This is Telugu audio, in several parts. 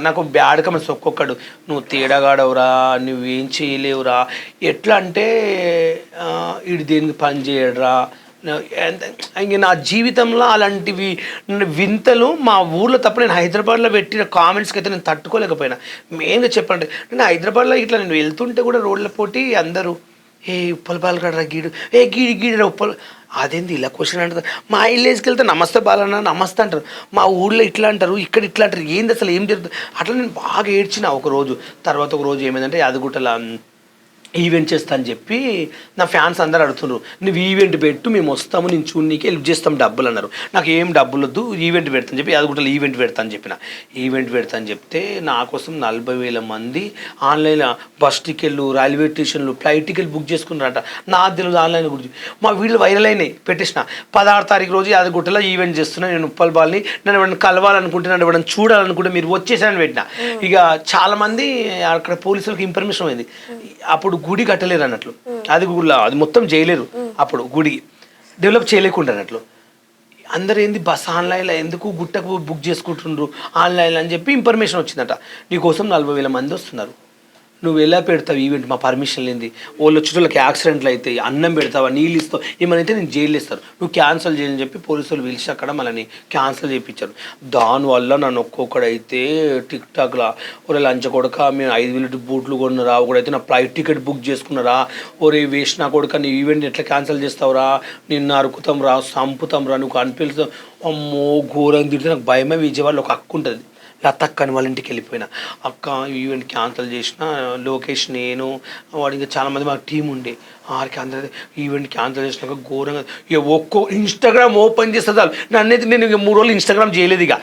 నాకు బ్యాడ్ కమెంట్స్ ఒక్కొక్కడు, నువ్వు తేడాగాడవురా, నువ్వేం చేయలేవురా, ఎట్లా అంటే ఇటు దేనికి పని చేయడరా. ఇంక నా జీవితంలో అలాంటివి వింతలు మా ఊర్లో తప్ప నేను హైదరాబాద్లో పెట్టిన కామెంట్స్కి అయితే నేను తట్టుకోలేకపోయినా. మెయిన్గా చెప్పండి, నేను హైదరాబాద్లో ఇట్లా నేను వెళ్తుంటే కూడా రోడ్ల పోటీ అందరూ ఏ ఉప్పల బాలగడరా గీడు, ఏ గీడిరా ఉప్పల, అదేంది ఇలా క్వశ్చన్ అంటారు. మా విలేజ్కి వెళ్తే నమస్తే బాలన్న నమస్తే అంటారు, మా ఊళ్ళో ఇట్లా అంటారు, ఇక్కడ ఇట్లా అంటారు, ఏంది అసలు ఏం జరుగుతుంది. అట్లా నేను బాగా ఏడ్చిన ఒకరోజు. తర్వాత ఒక రోజు ఏమైందంటే యాదగుట్టల ఈవెంట్ చేస్తా అని చెప్పి నా ఫ్యాన్స్ అందరు అడుగుతున్నారు, నువ్వు ఈవెంట్ పెట్టు మేము వస్తాము, నేను చూడనీకి హెల్ప్ చేస్తాం డబ్బులు అన్నారు. నాకు ఏం డబ్బులు వద్దు, ఈవెంట్ పెడతాను చెప్పి యాదగుట్టలో ఈవెంట్ పెడతా అని చెప్పిన. ఈవెంట్ పెడతా అని చెప్తే నా కోసం 40,000 మంది ఆన్లైన్ బస్ టికెట్లు, రైల్వే స్టేషన్లు, ఫ్లైట్ టికెట్ బుక్ చేసుకున్నారట. నా తెలియదు ఆన్లైన్ గురించి. మా వీళ్ళు వైరల్ అయినాయి, పెట్టేసిన. 16వ తారీఖు రోజు యాదగుట్టలో ఈవెంట్ చేస్తున్నాను నేను, ఉప్పల్ బాల్ని, నన్ను ఎవరైనా కలవాలనుకుంటే, నన్ను ఎవరైనా చూడాలనుకుంటే మీరు వచ్చేసానని పెట్టిన. ఇక చాలామంది అక్కడ పోలీసులకు ఇన్ఫర్మేషన్ అయింది, అప్పుడు గుడి కట్టలేరు అన్నట్లు, అది అది మొత్తం చేయలేరు, అప్పుడు గుడి డెవలప్ చేయలేకుండా అన్నట్లు. అందరు ఏంది బస్ ఆన్లైన్లో ఎందుకు గుట్టకు బుక్ చేసుకుంటుండ్రు ఆన్లైన్లో అని చెప్పి ఇన్ఫర్మేషన్ వచ్చిందట. నీకోసం 40,000 మంది వస్తున్నారు, నువ్వు ఎలా పెడతావు ఈవెంట్, మా పర్మిషన్ లేని, వాళ్ళు వచ్చేటోళ్ళకి యాక్సిడెంట్లు అవుతాయి, అన్నం పెడతావా, నీళ్ళు ఇస్తావు, ఏమైనా నేను జైలు ఇస్తారు, నువ్వు క్యాన్సిల్ చేయని చెప్పి పోలీసులు పిలిచి అక్కడ మళ్ళీ క్యాన్సిల్ చేయించారు. దానివల్ల నన్ను ఒక్కొక్కడైతే టిక్ టాక్లా, ఒరే లంచ కొడక మేము 5,000 బూట్లు కొన్నారా, ఒకడైతే నా ఫ్లైట్ టికెట్ బుక్ చేసుకున్నారా, ఒరే వేస్ట్ నా కొడుక నీ ఈవెంట్ ఎట్లా క్యాన్సిల్ చేస్తావురా, నిన్ను అరుకుతాం రా, చంపుతాం రా, నువ్వు కనిపిస్తావు, అమ్మో ఘోరంగా తిడితే నాకు భయమే. విజయవాడలో ఒక అక్క ఉంటుంది, లతక్కని వాళ్ళ ఇంటికి వెళ్ళిపోయినా, అక్క ఈవెంట్ క్యాన్సిల్ చేసిన, లోకేష్ నేను వాడు ఇంకా చాలామంది మాకు టీం ఉండే, ఆరికి అందరి ఈవెంట్ క్యాన్సిల్ చేసినాక ఘోరంగా ఇక ఇన్స్టాగ్రామ్ ఓపెన్ చేస్తే చాలు నన్నైతే, నేను ఇక 3 రోజులు ఇన్స్టాగ్రామ్ చేయలేదు, ఇక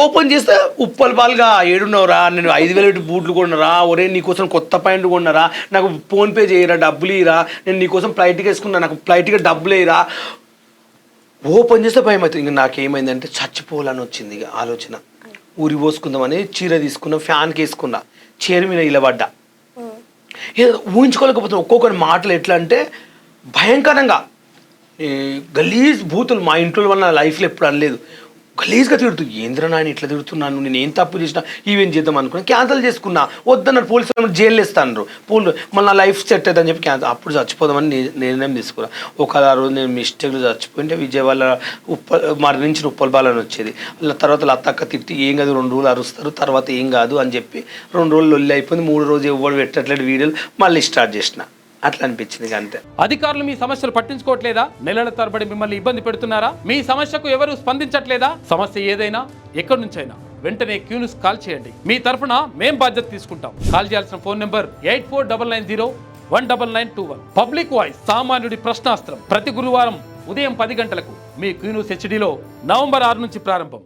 ఓపెన్ చేస్తే ఉప్పల్ బాల్గా ఏడున్నావురా, నేను 5,000 బూట్లు కొన్నారా, ఒరే నీకోసం కొత్త ప్యాంటు కొన్నారా, నాకు ఫోన్పే చేయరా, డబ్బులు ఇరా, నేను నీకోసం ఫ్లైట్ టికెట్ వేసుకున్నా, నాకు ఫ్లైట్ టికెట్ డబ్బులు వేయరా. ఓపెన్ చేస్తే భయం అవుతుంది. ఇంక నాకేమైందంటే చచ్చిపోవాలని వచ్చింది ఇక ఆలోచన. ఊరి పోసుకుందామని చీర తీసుకున్నా, ఫ్యాన్కి వేసుకున్నా, చీర మీద ఇలబడ్డా. ఊహించుకోలేకపోతున్నా ఒక్కొక్కరి మాటలు ఎట్లా అంటే భయంకరంగా గలీజ్ బూతులు. మా ఇంట్లో వల్ల నా లైఫ్లో ఎప్పుడు అనలేదు, గలీజ్గా తిడుతుంది. ఏంద్ర నాయన ఇట్లా తిడుతున్నాను, నేను ఏం తప్పు చేసినా ఈవెంట్ చేద్దాం అనుకున్నా, క్యాన్సిల్ చేసుకున్నా, వద్దన్నారు పోలీసులు, జైలు వేస్తాను, మళ్ళీ నా లైఫ్ సెట్ అవుతుందని చెప్పి క్యాన్సిల్. అప్పుడు చచ్చిపోదామని నిర్ణయం తీసుకున్నా. ఒక రోజు నేను మిస్టేక్లో చచ్చిపోయింటే విజయవాడ మరణించిన ఉప్పల్ బాలని వచ్చేది. తర్వాత లతక్క తిట్టి ఏం కాదు 2 రోజులు అరుస్తారు, తర్వాత ఏం కాదు అని చెప్పి 2 రోజులు లొల్లి అయిపోయింది. 3వ రోజు ఎవరు పెట్టట్లేదు వీడియోలు, మళ్ళీ స్టార్ట్ చేసిన. అట్లా అనిపించింది అంతే. అధికారులు మీ సమస్యలు పట్టించుకోవట్లేదా? నెలల తరబడి మిమ్మల్ని ఇబ్బంది పెడుతున్నారా? మీ సమస్యకు ఎవరు స్పందించట్లేదా? సమస్య ఏదైనా ఎక్కడి నుంచైనా వెంటనే క్యూన్యూస్ కాల్ చేయండి, మీ తరఫున మేం బాధ్యత తీసుకుంటాం. కాల్ చేయాల్సిన ఫోన్ నెంబర్ 8499019921. పబ్లిక్ వాయిస్, సామాన్యుడి ప్రశ్నాస్త్రం. ప్రతి గురువారం ఉదయం 10 గంటలకు మీ క్యూన్యూస్ హెచ్డీలో నవంబర్ 6 నుంచి ప్రారంభం.